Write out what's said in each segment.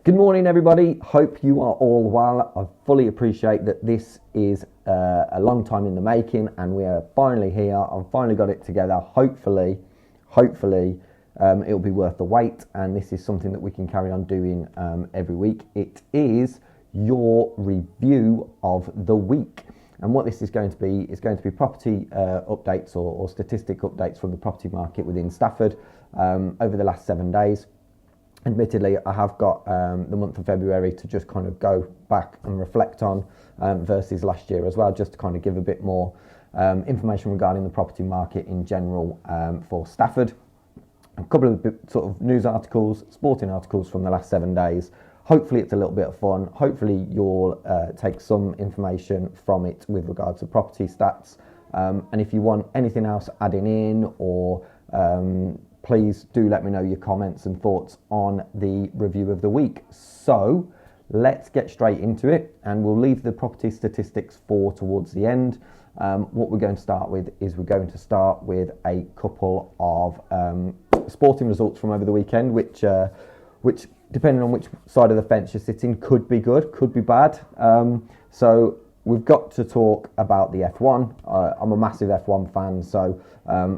Good morning, everybody. Hope you are all well. I fully appreciate that this is a long time in the making, and we are finally here. I've finally got it together. Hopefully, it'll be worth the wait, and this is something that we can carry on doing every week. It is your review of the week. And what this is going to be property updates or statistic updates from the property market within Stafford over the last 7 days. Admittedly, I have got the month of February to just kind of go back and reflect on versus last year as well, just to kind of give a bit more information regarding the property market in general for Stafford. A couple of sort of news articles, sporting articles from the last 7 days. Hopefully it's a little bit of fun. Hopefully you'll take some information from it with regards to property stats. And if you want anything else adding in or please do let me know your comments and thoughts on the review of the week. So let's get straight into it, and we'll leave the property statistics for towards the end. What we're going to start with is we're going to start with a couple of sporting results from over the weekend, which depending on which side of the fence you're sitting, could be good, could be bad. So we've got to talk about the F1. I'm a massive F1 fan, so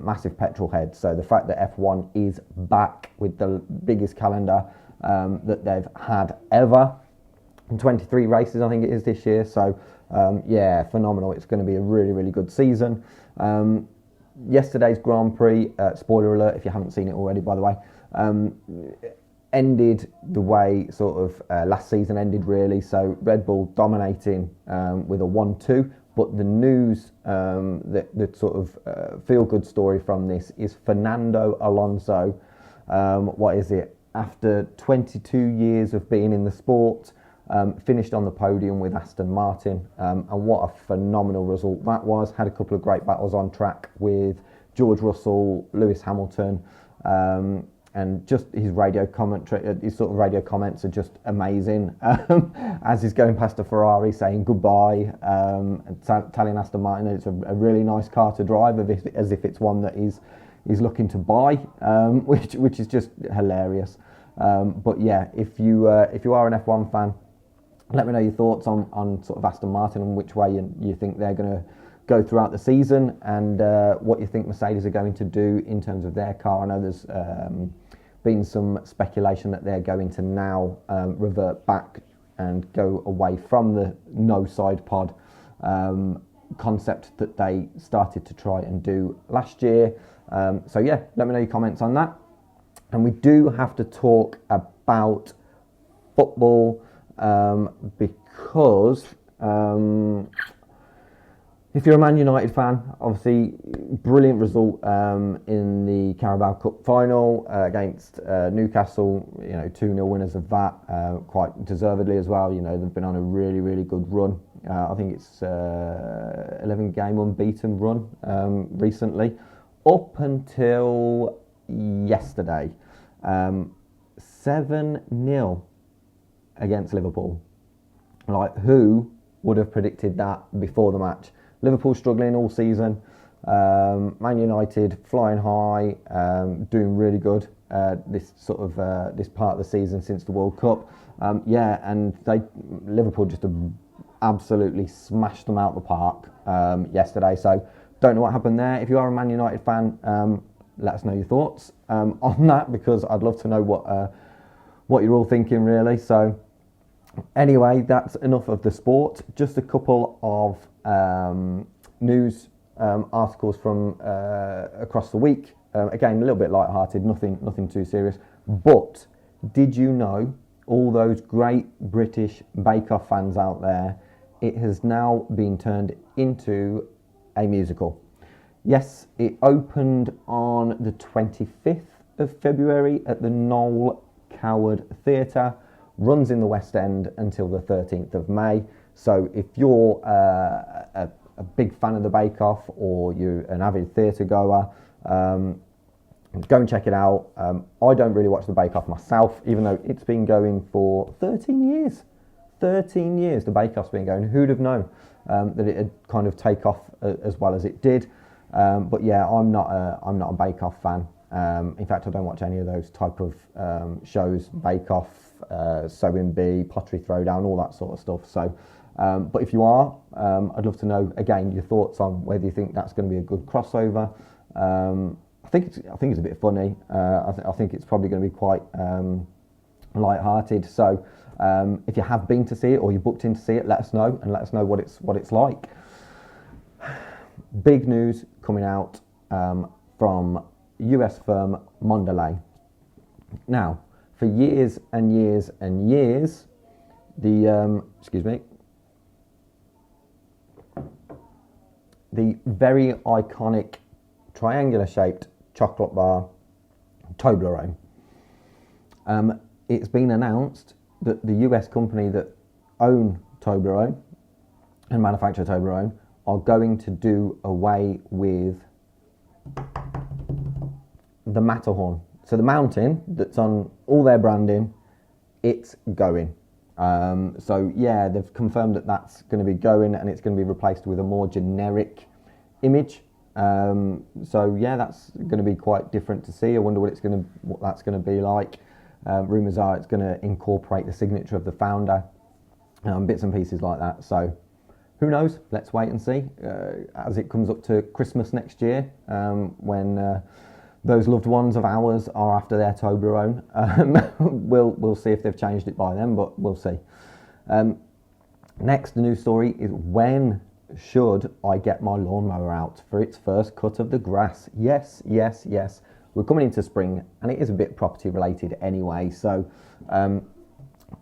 massive petrol head. So the fact that F1 is back with the biggest calendar that they've had ever, and 23 races I think it is this year. So yeah, phenomenal. It's going to be a really, really good season. Yesterday's Grand Prix, spoiler alert if you haven't seen it already, by the way, ended the way sort of last season ended, really. So Red Bull dominating with a 1-2, but the news, the sort of feel-good story from this is Fernando Alonso. What is it? After 22 years of being in the sport, finished on the podium with Aston Martin, and what a phenomenal result that was. Had a couple of great battles on track with George Russell, Lewis Hamilton, and just his radio commentary, his sort of radio comments are just amazing. As he's going past a Ferrari, saying goodbye, and telling Aston Martin that it's a really nice car to drive, as if it's one that he's looking to buy, which is just hilarious. But yeah, if you are an F1 fan, let me know your thoughts on sort of Aston Martin and which way you think they're going to go throughout the season, and what you think Mercedes are going to do in terms of their car. I know there's been some speculation that they're going to now revert back and go away from the no side pod concept that they started to try and do last year. So yeah, let me know your comments on that. And we do have to talk about football because if you're a Man United fan, obviously brilliant result in the Carabao Cup final against Newcastle. 2-0 winners of that, quite deservedly as well. They've been on a really, really good run. I think it's 11-game unbeaten run recently, up until yesterday. 7-0 against Liverpool. Like, who would have predicted that before the match? Liverpool struggling all season. Man United flying high, doing really good this part of the season since the World Cup. And Liverpool just absolutely smashed them out the park yesterday. So don't know what happened there. If you are a Man United fan, let us know your thoughts on that, because I'd love to know what you're all thinking, really. So anyway, that's enough of the sport. Just a couple of news articles from across the week. Again, a little bit light-hearted, nothing too serious. But did you know, all those great British Bake Off fans out there, it has now been turned into a musical. Yes, it opened on the 25th of February at the Noel Coward Theatre, runs in the West End until the 13th of May. So if you're a big fan of the Bake Off, or you're an avid theatre goer, go and check it out. I don't really watch the Bake Off myself, even though it's been going for 13 years. 13 years the Bake Off's been going. Who'd have known that it'd kind of take off as well as it did? But yeah, I'm not a Bake Off fan. In fact, I don't watch any of those type of shows, Bake Off, sewing bee, pottery throwdown, all that sort of stuff. So, but if you are, I'd love to know again your thoughts on whether you think that's going to be a good crossover. I think it's a bit funny. I think it's probably going to be quite light-hearted. So, if you have been to see it or you booked in to see it, let us know and let us know what it's like. Big news coming out from US firm Mondelez. Now, for years and years and years, the very iconic triangular-shaped chocolate bar Toblerone. It's been announced that the US company that own Toblerone and manufacture Toblerone are going to do away with the Matterhorn. So the mountain that's on all their branding, it's going. So yeah, they've confirmed that that's going to be going, and it's going to be replaced with a more generic image. So yeah, that's going to be quite different to see. I wonder what that's going to be like. Rumours are it's going to incorporate the signature of the founder, bits and pieces like that. So who knows? Let's wait and see. As it comes up to Christmas next year, when those loved ones of ours are after their Toblerone, we'll see if they've changed it by then, but we'll see. Next, the news story is, when should I get my lawnmower out for its first cut of the grass? Yes. We're coming into spring, and it is a bit property related anyway. So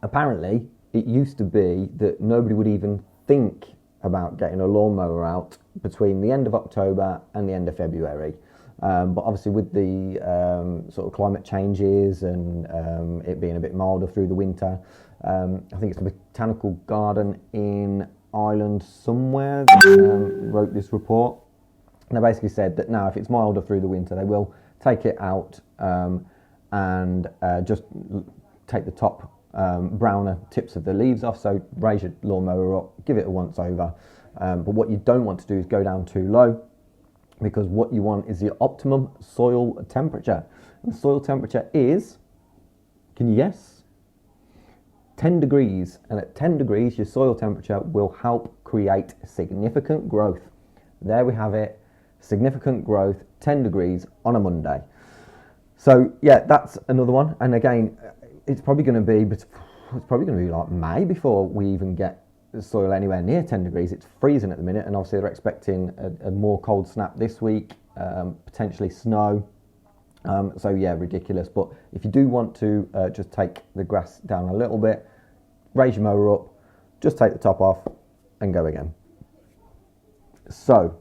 apparently it used to be that nobody would even think about getting a lawnmower out between the end of October and the end of February. But obviously with the sort of climate changes and it being a bit milder through the winter, I think it's a botanical garden in Ireland somewhere that wrote this report. And they basically said that now if it's milder through the winter, they will take it out and just take the top browner tips of the leaves off. So raise your lawnmower up, give it a once over. But what you don't want to do is go down too low, because what you want is the optimum soil temperature. And the soil temperature is, can you guess? 10 degrees. And at 10 degrees, your soil temperature will help create significant growth. There we have it. Significant growth, 10 degrees on a Monday. So yeah, that's another one. And again, it's probably going to be like May before we even get the soil anywhere near 10 degrees. It's freezing at the minute, and obviously they're expecting a more cold snap this week, potentially snow. So yeah, ridiculous. But if you do want to just take the grass down a little bit, raise your mower up, just take the top off and go again. So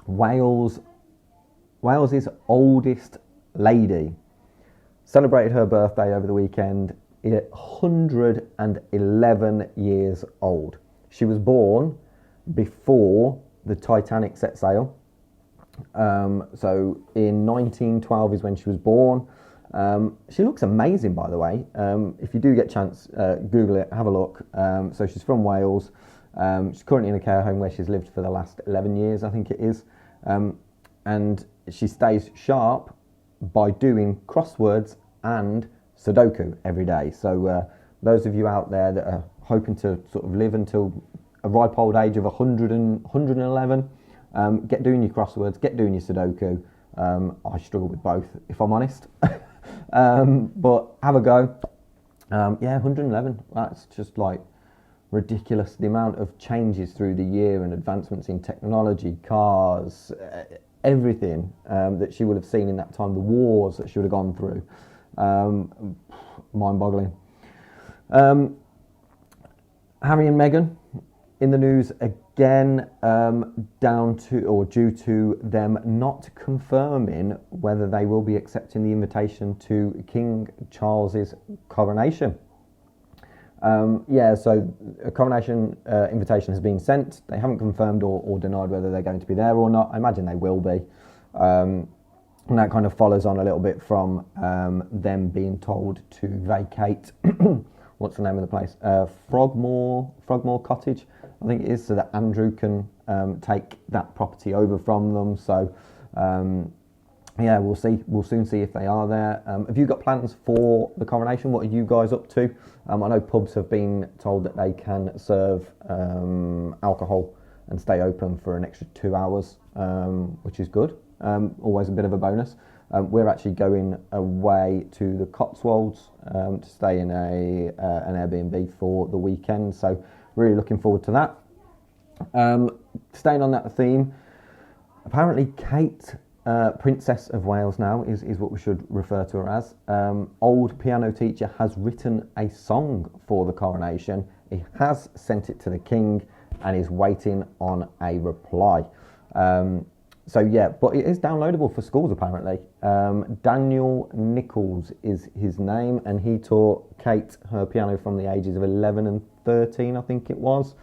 Wales's oldest lady celebrated her birthday over the weekend, 111 years old. She was born before the Titanic set sail. So in 1912 is when she was born. She looks amazing, by the way. If you do get a chance, Google it, have a look. So she's from Wales. She's currently in a care home where she's lived for the last 11 years, I think it is. And she stays sharp by doing crosswords and Sudoku every day. So those of you out there that are hoping to sort of live until a ripe old age of 111, get doing your crosswords, get doing your Sudoku. I struggle with both, if I'm honest. But have a go. Yeah, 111. That's just like ridiculous. The amount of changes through the year and advancements in technology, cars, everything that she would have seen in that time, the wars that she would have gone through. Mind-boggling. Harry and Meghan in the news again, due to them not confirming whether they will be accepting the invitation to King Charles's coronation. So a coronation invitation has been sent. They haven't confirmed or denied whether they're going to be there or not. I imagine they will be. And that kind of follows on a little bit from them being told to vacate, what's the name of the place? Frogmore Cottage, I think it is, so that Andrew can take that property over from them. So yeah, we'll see. We'll soon see if they are there. Have you got plans for the coronation? What are you guys up to? I know pubs have been told that they can serve alcohol and stay open for an extra 2 hours, which is good. Always a bit of a bonus. We're actually going away to the Cotswolds to stay in an Airbnb for the weekend. So really looking forward to that. Staying on that theme, apparently Kate, Princess of Wales now is what we should refer to her as. Old piano teacher has written a song for the coronation. He has sent it to the king and is waiting on a reply. So yeah, but it is downloadable for schools apparently. Daniel Nichols is his name, and he taught Kate her piano from the ages of 11 and 13, I think it was.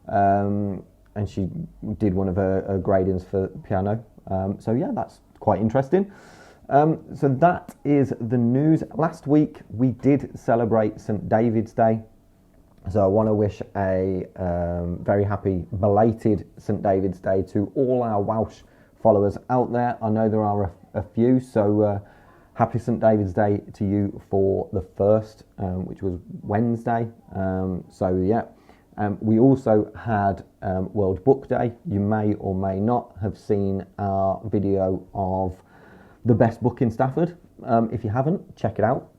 And she did one of her gradings for piano. So yeah, that's quite interesting. So that is the news. Last week we did celebrate St. David's Day. So I want to wish a very happy belated St. David's Day to all our Welsh followers out there. I know there are a few, so happy St. David's Day to you for the 1st, which was Wednesday. So yeah. We also had World Book Day. You may or may not have seen our video of the best book in Stafford. If you haven't, check it out.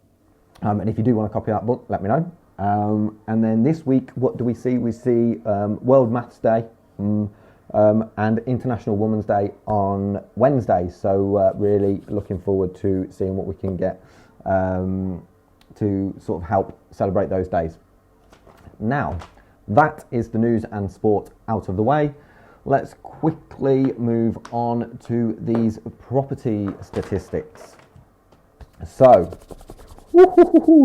And if you do want to copy that book, let me know. And then this week, what do we see? We see World Maths Day and International Women's Day on Wednesday. So really looking forward to seeing what we can get to sort of help celebrate those days. Now, that is the news and sport out of the way. Let's quickly move on to these property statistics. So,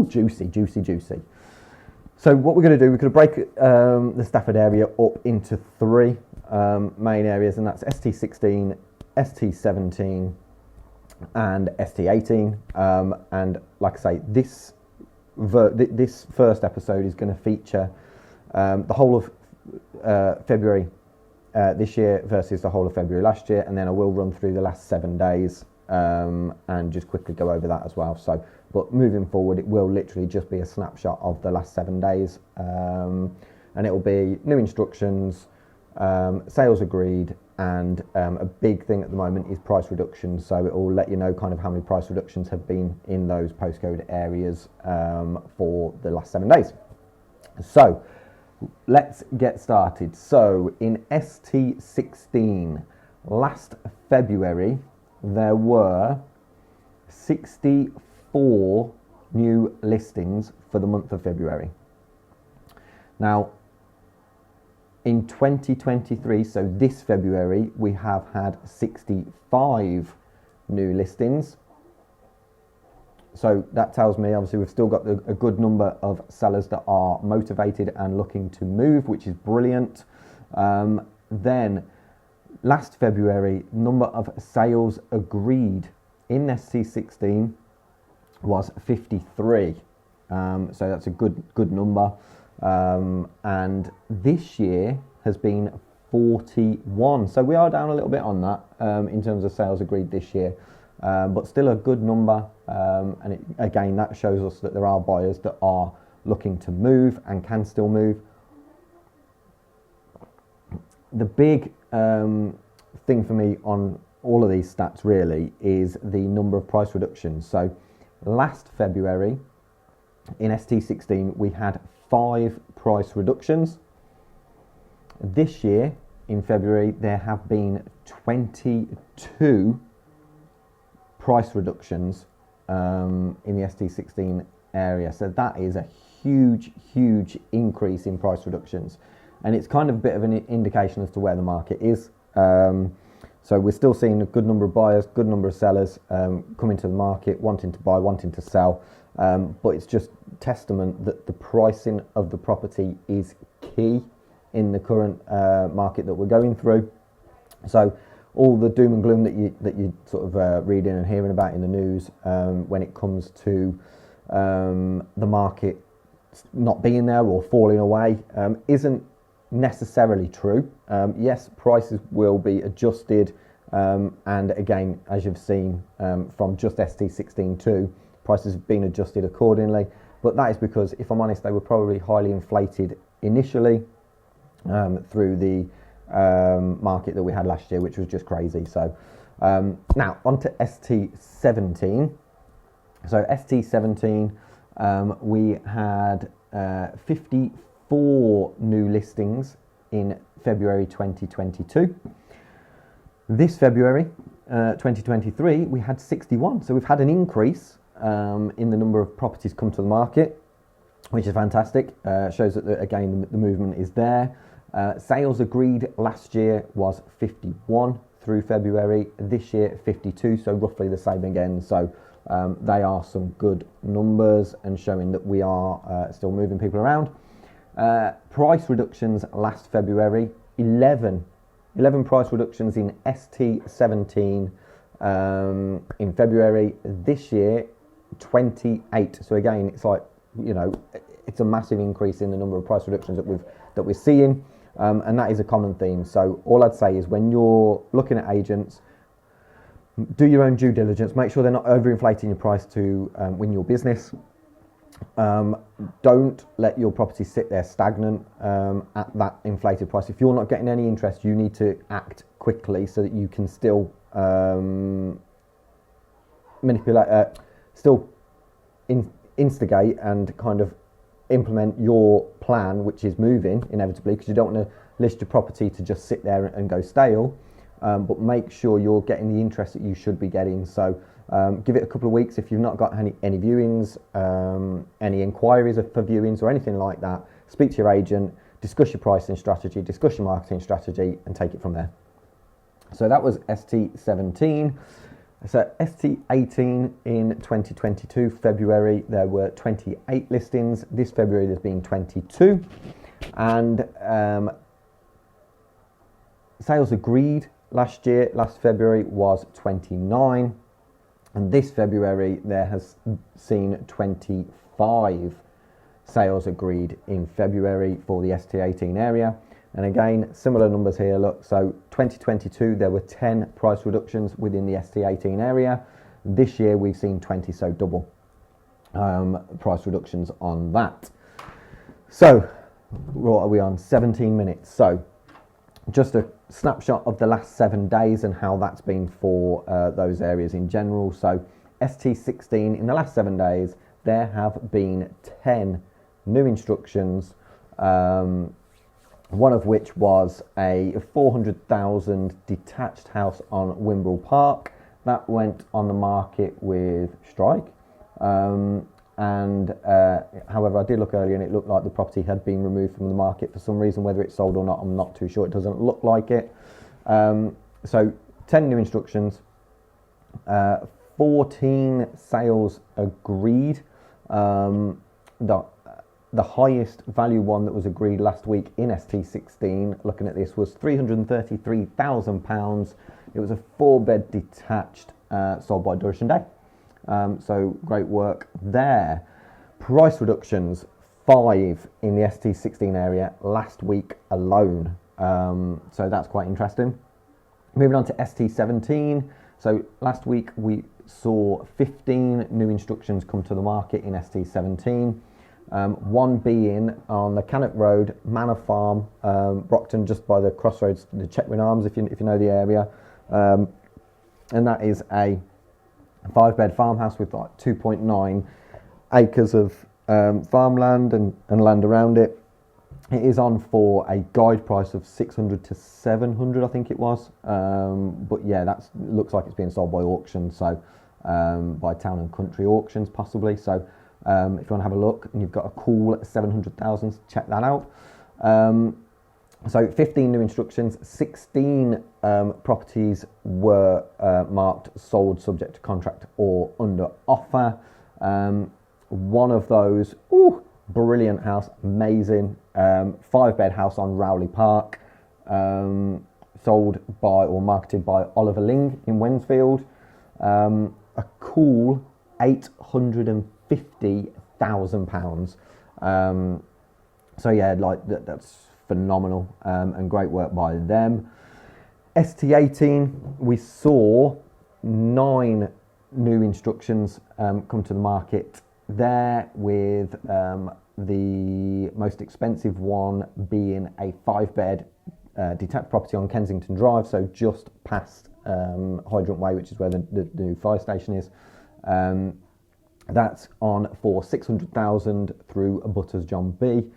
juicy, juicy, juicy. So what we're going to do, we're going to break the Stafford area up into 3 main areas, and that's ST16, ST17 and ST18. And like I say, this first episode is going to feature the whole of February this year versus the whole of February last year, and then I will run through the last 7 days and just quickly go over that as well. So, but moving forward, it will literally just be a snapshot of the last 7 days, and it will be new instructions, sales agreed, and a big thing at the moment is price reductions. So it will let you know kind of how many price reductions have been in those postcode areas for the last 7 days. So let's get started. So in ST16, last February, there were 64 new listings for the month of February. Now, in 2023, so this February, we have had 65 new listings. So that tells me, obviously, we've still got a good number of sellers that are motivated and looking to move, which is brilliant. Then, last February, number of sales agreed in ST16 was 53. So that's a good number. And this year has been 41. So we are down a little bit on that in terms of sales agreed this year. But still a good number, and again, that shows us that there are buyers that are looking to move and can still move. The big thing for me on all of these stats really is the number of price reductions. So last February in ST16 we had 5 price reductions. This year in February there have been 22 price reductions in the ST16 area. So that is a huge increase in price reductions, and it's kind of a bit of an indication as to where the market is. So we're still seeing a good number of buyers, good number of sellers coming to the market, wanting to buy, wanting to sell, but it's just testament that the pricing of the property is key in the current market that we're going through. So all the doom and gloom that you sort of reading and hearing about in the news when it comes to the market not being there or falling away isn't necessarily true. Yes, prices will be adjusted And again, as you've seen from just ST16.2, prices have been adjusted accordingly. But that is because, if I'm honest, they were probably highly inflated initially through the market that we had last year, which was just crazy. So now on to ST17. So ST17, we had 54 new listings in February 2022. This February 2023, we had 61. So we've had an increase in the number of properties come to the market, which is fantastic. Shows that, again, the movement is there. Sales agreed last year was 51 through February. This year, 52, so roughly the same again. So they are some good numbers and showing that we are still moving people around. Price reductions last February, 11 price reductions in ST17 in February. This year, 28. So again, it's like, it's a massive increase in the number of price reductions that we're seeing, and that is a common theme. So all I'd say is, when you're looking at agents, do your own due diligence. Make sure they're not overinflating your price to win your business. Don't let your property sit there stagnant at that inflated price. If you're not getting any interest, you need to act quickly so that you can still instigate and kind of implement your plan, which is moving inevitably, because you don't want to list your property to just sit there and go stale. But make sure you're getting the interest that you should be getting. So give it a couple of weeks. If you've not got any viewings, any inquiries for viewings or anything like that, speak to your agent, discuss your pricing strategy, discuss your marketing strategy, and take it from there. So that was ST17. So ST18 in 2022, February, there were 28 listings. This February, there's been 22. And sales agreed last February, was 29. And this February, there has seen 25 sales agreed in February for the ST18 area. And again, similar numbers here, look. So 2022, there were 10 price reductions within the ST18 area. This year, we've seen 20, so double price reductions on that. So what are we on? 17 minutes. So just a snapshot of the last 7 days and how that's been for those areas in general. So ST16, in the last 7 days, there have been 10 new instructions, one of which was a 400,000 detached house on Wimbrel Park. That went on the market with Strike. However, I did look earlier and it looked like the property had been removed from the market for some reason. Whether it's sold or not, I'm not too sure. It doesn't look like it. So 10 new instructions, 14 sales agreed. The highest value one that was agreed last week in ST16, looking at this, was £333,000. It was a 4-bed detached, sold by Durish and Day. So great work there. Price reductions, 5 in the ST16 area last week alone. So that's quite interesting. Moving on to ST17. So last week we saw 15 new instructions come to the market in ST17. One being on the Cannock Road, Manor Farm, Brockton, just by the crossroads, the Chetwynd Arms, if you know the area. And that is a 5-bed farmhouse with like 2.9 acres of farmland and land around it. It is on for a guide price of 600 to 700, I think it was. But yeah, that looks like it's being sold by auction, so by Town and Country Auctions possibly. So if you want to have a look and you've got a cool 700,000, check that out. So 15 new instructions, 16 properties were marked sold subject to contract or under offer. One of those, brilliant house, amazing, 5-bed house on Rowley Park, sold by or marketed by Oliver Ling in Wensfield. A cool £850,000. So yeah, like that's phenomenal, and great work by them. ST18, we saw 9 new instructions come to the market there, with the most expensive one being a 5-bed detached property on Kensington Drive, so just past Hydrant Way, which is where the new fire station is. That's on for 600,000 through Butters John B.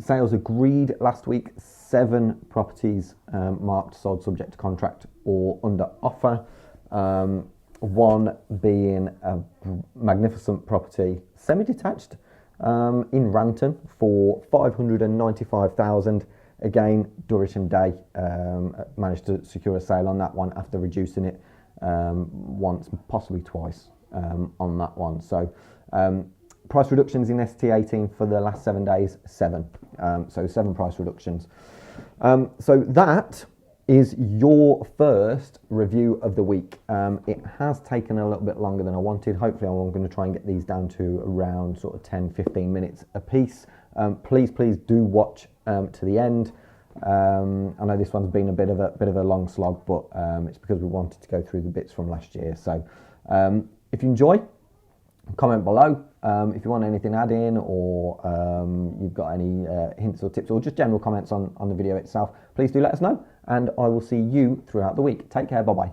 Sales agreed last week. 7 properties marked sold subject to contract or under offer. One being a magnificent property, semi-detached, in Ranton for 595,000. Again, Dulwich and Day managed to secure a sale on that one after reducing it once, possibly twice, on that one. So price reductions in ST18 for the last 7 days, 7. So 7 price reductions. So that is your first review of the week. It has taken a little bit longer than I wanted. Hopefully I'm going to try and get these down to around sort of 10-15 minutes a piece. Please do watch to the end. I know this one's been a bit of a long slog, but it's because we wanted to go through the bits from last year. So if you enjoy, comment below. If you want anything add in, or you've got any hints or tips, or just general comments on the video itself, please do let us know, and I will see you throughout the week. Take care, bye bye.